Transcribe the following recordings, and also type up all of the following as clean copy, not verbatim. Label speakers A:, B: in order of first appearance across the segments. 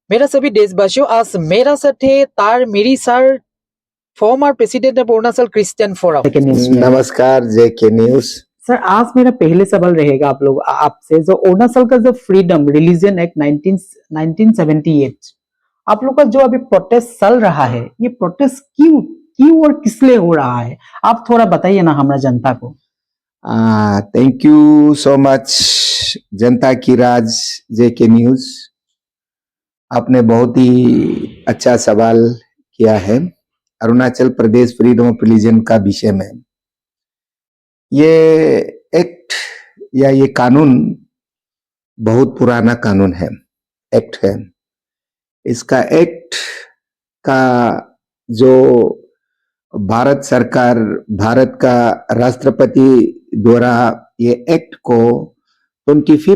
A: मेरा सभी देशवासियों, आज मेरा साथ है Tar Miri sir, former president of Arunachal Christian forum.
B: नमस्कार जेके न्यूज।
A: सर, आज मेरा पहले सवाल रहेगा आपसे, जो अरुणाचल का जो फ्रीडम रिलीजन एक्ट 1978, आप लोग का जो अभी प्रोटेस्ट चल रहा है, ये प्रोटेस्ट क्यों क्यों और किस लिए हो रहा है, आप थोड़ा बताइए ना हमारा जनता को।
B: थैंक यू सो मच जनता की राज जेके न्यूज। आपने बहुत ही अच्छा सवाल किया है Arunachal Pradesh freedom of religion का विषय में। ये एक्ट या ये कानून बहुत पुराना कानून है, एक्ट है। इसका एक्ट का जो भारत सरकार, भारत का राष्ट्रपति द्वारा ये एक्ट को 25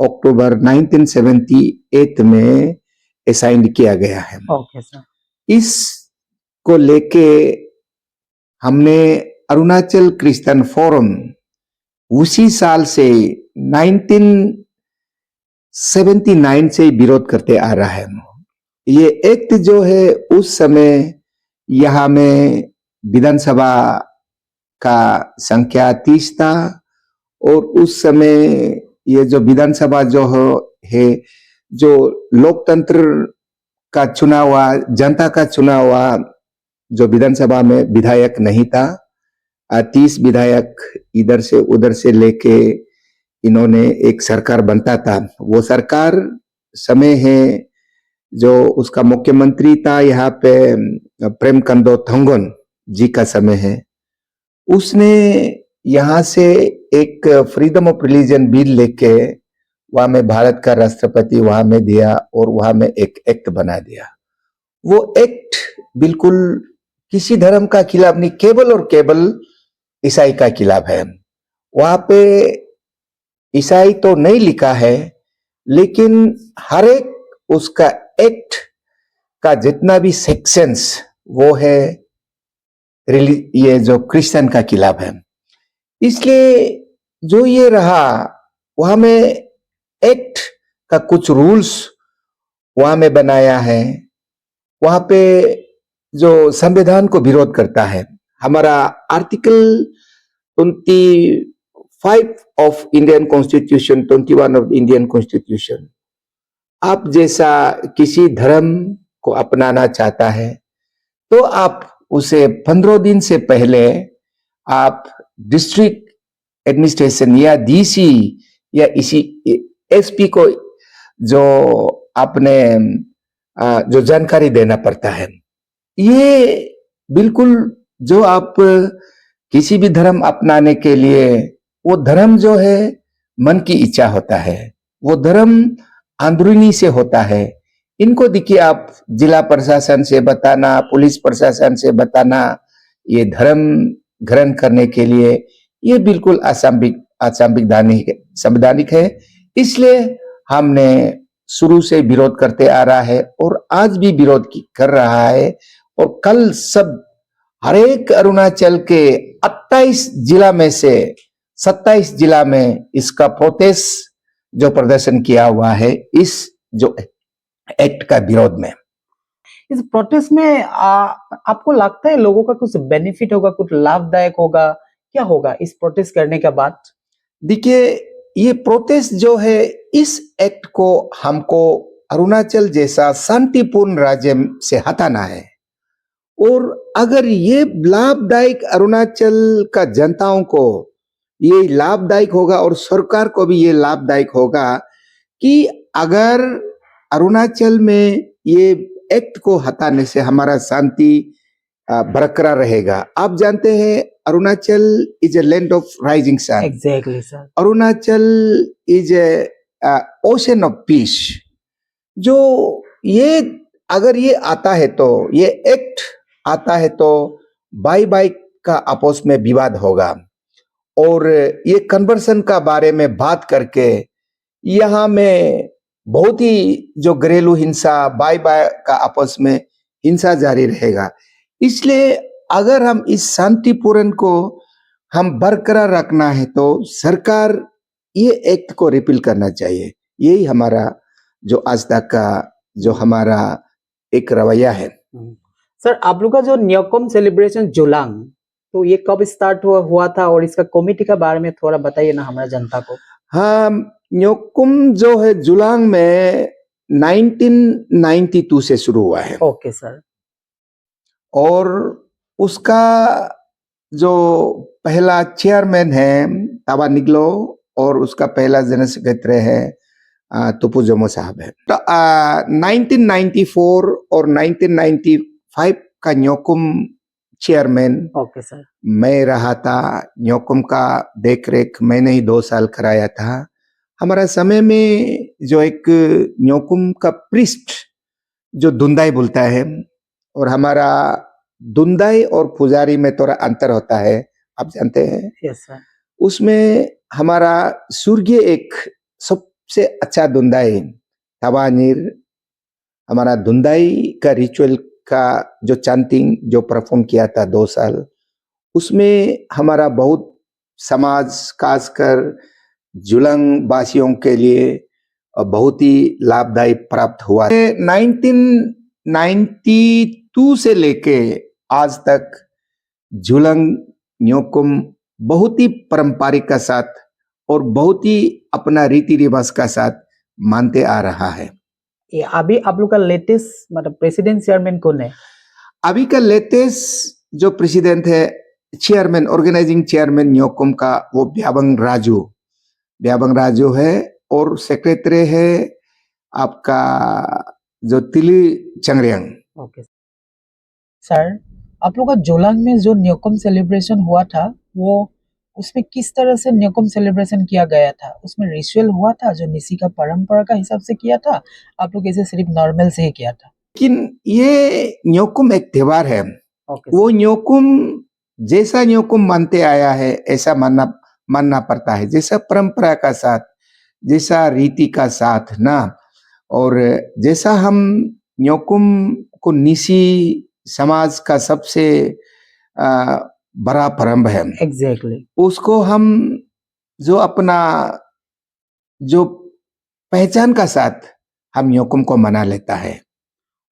B: अक्टूबर 1978 में असाइन किया गया है।
A: Okay sir.
B: इस को लेके हमने अरुणाचल क्रिश्चियन फोरम उसी साल से 1979 से विरोध करते आ रहा है। ये एक्ट जो है उस समय यहाँ में विधानसभा का संख्या 30 था और उस समय ये जो विधानसभा जो है जो लोकतंत्र का चुना हुआ, जनता का चुना हुआ जो विधानसभा में विधायक नहीं था। 30 विधायक इधर से उधर से लेके इन्होंने एक सरकार बनता था। वो सरकार समय है जो उसका मुख्यमंत्री था यहाँ पे प्रेमकंदो थंगोन जी का समय है। उसने यहाँ से एक फ्रीडम ऑफ रिलीजन बिल लेके वहां में भारत का राष्ट्रपति वहां में दिया और वहां में एक एक्ट बना दिया। वो एक्ट बिल्कुल किसी धर्म का खिलाफ नहीं, केवल और केवल ईसाई का खिलाफ है। वहां पे ईसाई तो नहीं लिखा है, लेकिन हर एक उसका एक्ट का जितना भी सेक्शंस वो है ये जो क्रिश्चियन का खिलाफ है। इसलिए जो ये रहा वहां में एक्ट का कुछ रूल्स वहां में बनाया है, वहां पे जो संविधान को विरोध करता है। हमारा article 25 of Indian constitution, 21 of Indian constitution, आप जैसा किसी धर्म को अपनाना चाहता है तो आप उसे 15 दिन से पहले आप डिस्ट्रिक्ट एडमिनिस्ट्रेशन या डीसी या इसी एसपी को जो आपने जो जानकारी देना पड़ता है। ये बिल्कुल जो आप किसी भी धर्म अपनाने के लिए, वो धर्म जो है मन की इच्छा होता है, वो धर्म अंदरूनी से होता है। इनको देखिए आप जिला प्रशासन से बताना, पुलिस प्रशासन से बताना, ये धर्म ग्रहण करने के लिए ये बिल्कुल असंवैधानिक है। इसलिए हमने शुरू से विरोध करते आ रहा है और आज भी विरोध कर रहा है। और कल सब हर एक अरुणाचल के 28 जिला में से 27 जिला में इसका प्रोटेस्ट जो प्रदर्शन किया हुआ है इस जो एक्ट का विरोध में।
A: इस प्रोटेस्ट में आपको लगता है लोगों का कुछ बेनिफिट होगा, कुछ लाभदायक होगा, क्या होगा इस प्रोटेस्ट करने के बाद?
B: देखिए, ये प्रोटेस्ट जो है इस एक्ट को हमको अरुणाचल जैसा शांतिपूर्ण राज्य से हटाना है। और अगर ये लाभदायक अरुणाचल का जनताओं को ये लाभदायक होगा और सरकार को भी ये लाभदायक होगा कि अगर अरुणाचल में ये एक्ट को हटाने से हमारा शांति बरकरार रहेगा। आप जानते हैं Arunachal is a land of rising sun.
A: Exactly sir.
B: Arunachal is a ocean of peace. जो ये अगर ये आता है तो ये एक्ट आता है तो बाई का आपस में विवाद होगा और ये कन्वर्सन का बारे में बात करके यहाँ में बहुत ही जो घरेलू हिंसा बाई का आपस में हिंसा जारी रहेगा। इसलिए अगर हम इस शांतिपूर्ण को हम बरकरार रखना है तो सरकार ये एक्ट को रिपील करना चाहिए। यही हमारा जो आज तक का जो हमारा एक रवैया है।
A: सर, आप लोग का जो न्योकुम सेलिब्रेशन जुलांग, तो ये कब स्टार्ट हुआ था और इसका कमेटी के बारे में थोड़ा बताइए ना हमारा जनता को।
B: हाँ, न्योकुम जो है जुलांग में 1992 से शुरू हुआ है
A: ओके सर।
B: और उसका जो पहला चेयरमैन है ताबा निगलो और उसका पहला जनरल सेक्रेटरी है तुपु जोमो साहब है। तो 1994 और 1995 का न्योकुम चेयरमैन
A: ओके सर।
B: मैं रहा था। न्योकुम का देखरेख मैंने ही 2 साल कराया था। हमारा समय में जो एक न्योकुम का प्रिस्ट जो दुंदाई बोलता है और हमारा दुंदाई और पुजारी में थोड़ा अंतर होता है, आप जानते हैं।
A: Yes sir.
B: उसमें हमारा सूर्य एक सबसे अच्छा दुंदाई तवानीर, हमारा दुंदाई का रिचुअल का जो चांटिंग जो परफॉर्म किया था 2 साल, उसमें हमारा बहुत समाज खासकर जुलंग वासियों के लिए बहुत ही लाभदायी प्राप्त हुआ। 1992 से लेके आज तक जुलंग न्योकुम बहुत ही पारंपरिक का साथ और बहुत ही अपना रीति रिवाज का साथ मानते आ रहा है।
A: ये अभी आप लोग का लेटेस्ट मतलब प्रेसिडेंट चेयरमैन कौन है?
B: अभी का लेटेस्ट जो प्रेसिडेंट है, चेयरमैन, ऑर्गेनाइजिंग चेयरमैन न्योकुम का, वो ब्याबंग राजू है और सेक्रेटरी है आपका जो तिली चंगरियांग।
A: ओके सर, आप लोग का जोलांग में जो न्योकुम सेलिब्रेशन हुआ था, वो उसमें किस तरह से न्योकुम सेलिब्रेशन किया गया था? उसमें रिचुअल हुआ था जो निसी का परंपरा का हिसाब से किया था, आप लोग ऐसे सिर्फ नॉर्मल से ही किया था?
B: लेकिन ये न्योकुम एक त्योहार है।
A: ओके
B: वो न्योकुम जैसा न्योकुम मानते आया है ऐसा मानना पड़ता है, जैसा परंपरा का साथ, जैसा रीति का साथ ना, और जैसा हम न्योकुम को निसी समाज का सबसे बड़ा परंब है,
A: एग्जैक्टली।
B: उसको हम जो अपना जो पहचान का साथ हम न्योकुम को मना लेता है।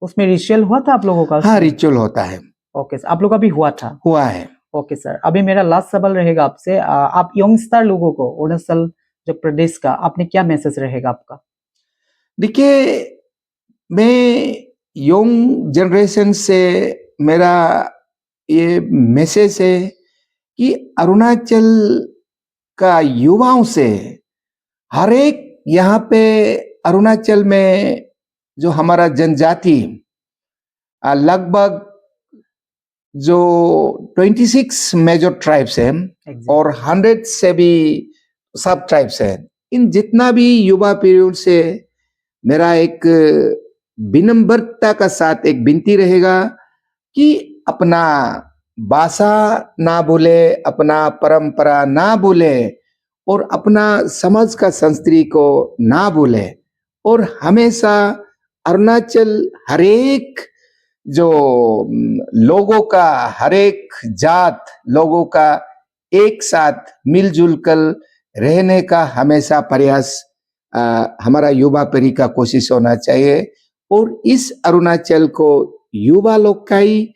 A: उसमें रिचुअल हुआ था आप लोगों का?
B: हाँ, रिचुअल होता है।
A: ओके सर, आप लोग का भी हुआ था?
B: हुआ है।
A: ओके सर, अभी मेरा लास्ट सवाल रहेगा आपसे। आप यंगस्टर लोगों को, अरुणाचल जो प्रदेश का, आपने क्या मैसेज रहेगा आपका?
B: देखिए, मैं यंग जनरेशन से मेरा ये मैसेज है कि अरुणाचल का युवाओं से हर एक यहाँ पे अरुणाचल में जो हमारा जनजाति लगभग जो 26 मेजर ट्राइब्स हैं और 100 से भी सब ट्राइब्स हैं, इन जितना भी युवा पीढ़ी से मेरा एक विनम्रता का साथ एक विनती रहेगा कि अपना भाषा ना भूले, अपना परंपरा ना भूले और अपना समाज का संस्कृति को ना भूले और हमेशा अरुणाचल हर एक जो लोगों का, हर एक जात लोगों का एक साथ मिलजुल कर रहने का हमेशा प्रयास हमारा युवा पीढ़ी का कोशिश होना चाहिए और इस अरुणाचल को युवा लोग का ही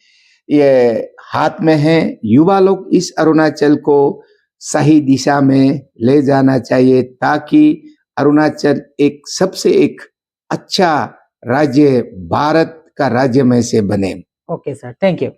B: ये हाथ में है। युवा लोग इस अरुणाचल को सही दिशा में ले जाना चाहिए ताकि अरुणाचल एक सबसे एक अच्छा राज्य भारत का राज्य में से बने।
A: Okay sir, thank you.